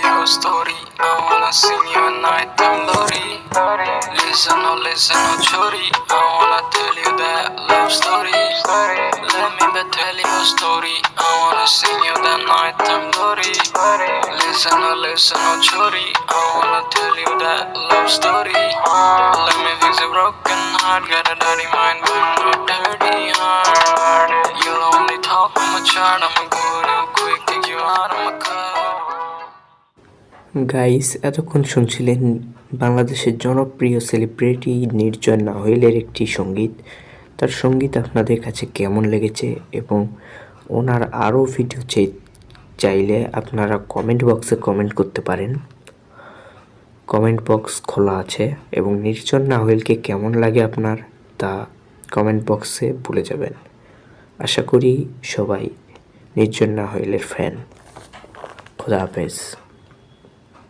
you a story. I wanna sing you a nighttime lorry. Listen, oh, chori. I wanna tell you that love story. Let me tell you a story. I wanna sing you that nighttime lorry. Listen, oh, chori. I wanna tell you that love story. Let me fix a broken heart. Got a dirty mind, but not dirty heart. You'll only talk on my chart. I'ma go real quick, take you out of my car. Guys, এতক্ষণ শুনছিলেন বাংলাদেশের জনপ্রিয় celebrity নির্জন নাহিলের একটি সঙ্গীত। তার সঙ্গীত আপনাদের কাছে কেমন লেগেছে এবং ওনার আরও ভিডিও চাইলে আপনারা কমেন্ট বক্সে কমেন্ট করতে পারেন। কমেন্ট বক্স খোলা আছে এবং নির্জন নাহিলকে কেমন লাগে আপনার তা কমেন্ট বক্সে বলে যাবেন। আশা করি সবাই নির্জন নাহিলের ফ্যান। খোদা হাফেজ।